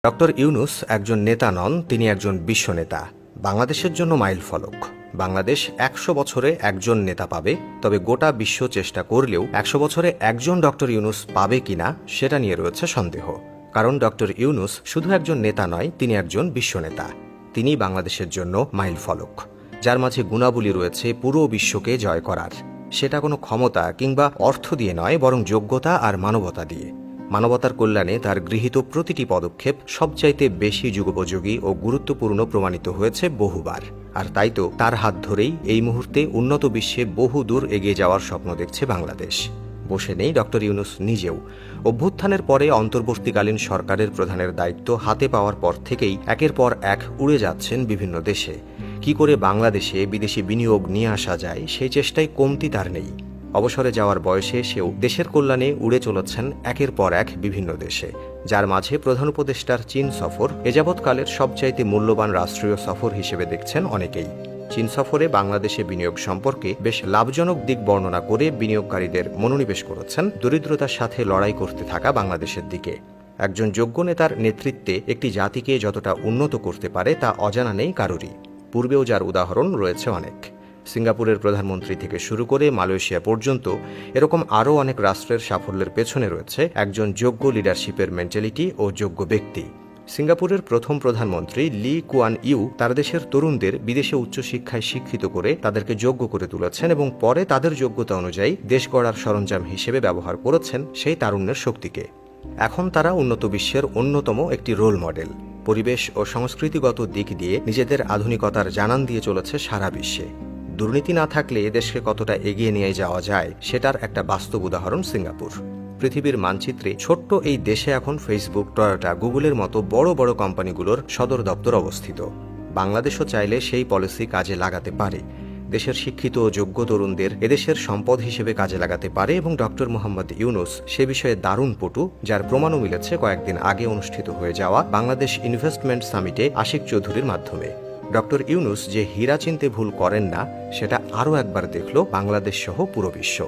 Doctor Yunus একজন নেতা নন, তিনি একজন বিশ্বনেতা। বাংলাদেশের জন্য মাইল ফলক। বাংলাদেশ ১০০ বছরে একজন নেতা পাবে, তবে গোটা বিশ্ব চেষ্টা করলেও ১০০ বছরে একজন ডক্টর ইউনূস পাবে কিনা সেটা নিয়ে রয়েছে সন্দেহ। কারণ ডক্টর ইউনূস শুধু একজন নেতা নয়, তিনি একজন বিশ্বনেতা। তিনি বাংলাদেশের জন্য মাইল ফলক, যার মাঝে গুণাবলী রয়েছে পুরো বিশ্বকে জয় করার। সেটা কোনো ক্ষমতা কিংবা অর্থ দিয়ে নয়, বরং যোগ্যতা আর মানবতা দিয়ে। মানবতার কল্যাণে তার গৃহীত প্রতিটি পদক্ষেপ সবচাইতে বেশি যুগোপযোগী ও গুরুত্বপূর্ণ প্রমাণিত হয়েছে বহুবার। আর তাই তো তার হাত ধরেই এই মুহূর্তে উন্নত বিশ্বে বহু দূর এগিয়ে যাওয়ার স্বপ্ন দেখছে বাংলাদেশ। বসে নেই ডক্টর ইউনূস নিজেও। অভ্যুত্থানের পরে অন্তর্বর্তীকালীন সরকারের প্রধানের দায়িত্ব হাতে পাওয়ার পর থেকেই একের পর এক উড়ে যাচ্ছেন বিভিন্ন দেশে। কি করে বাংলাদেশে বিদেশি বিনিয়োগ নিয়ে আসা যায়, সেই চেষ্টায় কমতি তার নেই। অবসরে যাওয়ার বয়সে সেও দেশের কল্যাণে উড়ে চলেছেন একের পর এক বিভিন্ন দেশে, যার মাঝে প্রধান উপদেষ্টার চীন সফর এযাবৎকালের সবচাইতে মূল্যবান রাষ্ট্রীয় সফর হিসেবে দেখছেন অনেকেই। চীন সফরে বাংলাদেশে বিনিয়োগ সম্পর্কে বেশ লাভজনক দিক বর্ণনা করে বিনিয়োগকারীদের মনোনিবেশ করেছেন দরিদ্রতার সাথে লড়াই করতে থাকা বাংলাদেশের দিকে। একজন যোগ্য নেতার নেতৃত্বে একটি জাতিকে যতটা উন্নত করতে পারে তা অজানা নেই কারোরই। পূর্বেও যার উদাহরণ রয়েছে অনেক। সিঙ্গাপুরের প্রধানমন্ত্রী থেকে শুরু করে মালয়েশিয়া পর্যন্ত এরকম আরও অনেক রাষ্ট্রের সাফল্যের পেছনে রয়েছে একজন যোগ্য লিডারশিপের মেন্টালিটি ও যোগ্য ব্যক্তি। সিঙ্গাপুরের প্রথম প্রধানমন্ত্রী লি কুয়ান ইউ তার দেশের তরুণদের বিদেশে উচ্চশিক্ষায় শিক্ষিত করে তাদেরকে যোগ্য করে তুলেছেন এবং পরে তাদের যোগ্যতা অনুযায়ী দেশ গড়ার সরঞ্জাম হিসেবে ব্যবহার করেছেন সেই তারুণ্যের শক্তিকে। এখন তারা উন্নত বিশ্বের অন্যতম একটি রোল মডেল। পরিবেশ ও সংস্কৃতিগত দিক দিয়ে নিজেদের আধুনিকতার জানান দিয়ে চলেছে সারা বিশ্বে। দুর্নীতি না থাকলে দেশকে কতটা এগিয়ে নিয়ে যাওয়া যায় সেটার একটা বাস্তব উদাহরণ সিঙ্গাপুর। পৃথিবীর মানচিত্রে ছোট্ট এই দেশে এখন ফেসবুক, টয়োটা, গুগলের মতো বড় বড় কোম্পানিগুলোর সদর দপ্তর অবস্থিত। বাংলাদেশও চাইলে সেই পলিসি কাজে লাগাতে পারে। দেশের শিক্ষিত ও যোগ্য তরুণদের এদেশের সম্পদ হিসেবে কাজে লাগাতে পারে এবং ডক্টর মোহাম্মদ ইউনূস সে বিষয়ে দারুণ পটু, যার প্রমাণও মিলেছে কয়েকদিন আগে অনুষ্ঠিত হয়ে যাওয়া বাংলাদেশ ইনভেস্টমেন্ট সামিটে আশিক চৌধুরীর মাধ্যমে। ডক্টর ইউনূস যে হীরা চিনতে ভুল করেন না, সেটা আরও একবার দেখল বাংলাদেশ সহ পুরো বিশ্ব।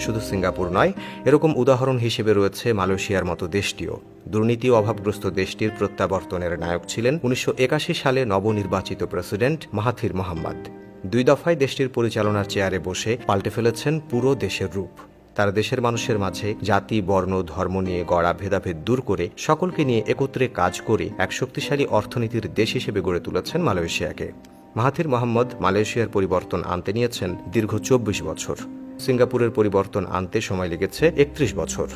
শুধু সিঙ্গাপুর নয়, এরকম উদাহরণ হিসেবে রয়েছে মালয়েশিয়ার মতো দেশটিও। দুর্নীতি অভাবগ্রস্ত দেশটির প্রত্যাবর্তনের নায়ক ছিলেন ১৯৮১ সালে নবনির্বাচিত প্রেসিডেন্ট মাহাথির মোহাম্মদ। ২ দফায় দেশটির পরিচালনার চেয়ারে বসে পাল্টে ফেলেছেন পুরো দেশের রূপ। তার দেশের মানুষের মাঝে জাতি, বর্ণ, ধর্ম নিয়ে গড়া ভেদাভেদ দূর করে সকলকে নিয়ে একত্রে কাজ করে এক শক্তিশালী অর্থনীতির দেশ হিসেবে গড়ে তুলেছেন মালয়েশিয়াকে। মাহাথির মোহাম্মদ মালয়েশিয়ার পরিবর্তন আনতে নিয়েছেন দীর্ঘ ২৪ বছর। সিঙ্গাপুরের পরিবর্তন আনতে সময় লেগেছে ৩১ বছর।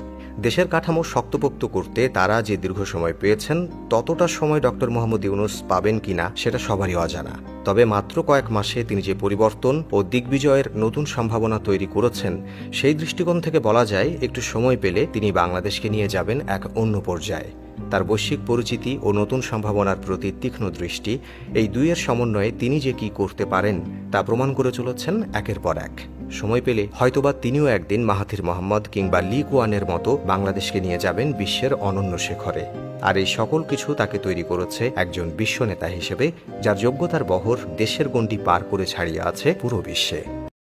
দেশের কাঠামো শক্তপোক্ত করতে তারা যে দীর্ঘ সময় পেয়েছেন, ততটা সময় ডক্টর মোহাম্মদ ইউনূস পাবেন কিনা সেটা সবারই অজানা। তবে মাত্র কয়েক মাসে তিনি যে পরিবর্তন ও দিগ্বিজয়ের নতুন সম্ভাবনা তৈরি করেছেন, সেই দৃষ্টিকোণ থেকে বলা যায় একটু সময় পেলে তিনি বাংলাদেশকে নিয়ে যাবেন এক অন্য পর্যায়ে। তার বৈশ্বিক পরিচিতি ও নতুন সম্ভাবনার প্রতি তীক্ষ্ণ দৃষ্টি, এই দুইয়ের সমন্বয়ে তিনি যে কি করতে পারেন তা প্রমাণ করে চলেছেন একের পর এক। সময় পেলে হয়তোবা তিনিও একদিন মাহাথির মোহাম্মদ কিংবা লি কুয়ানের মতো বাংলাদেশকে নিয়ে যাবেন বিশ্বের অনন্য শিখরে। আর এই সকল কিছু তাকে তৈরি করেছে একজন বিশ্বনেতা হিসেবে, যার যোগ্যতার বহর দেশের গণ্ডি পার করে ছাড়িয়ে আছে পুরো বিশ্বে।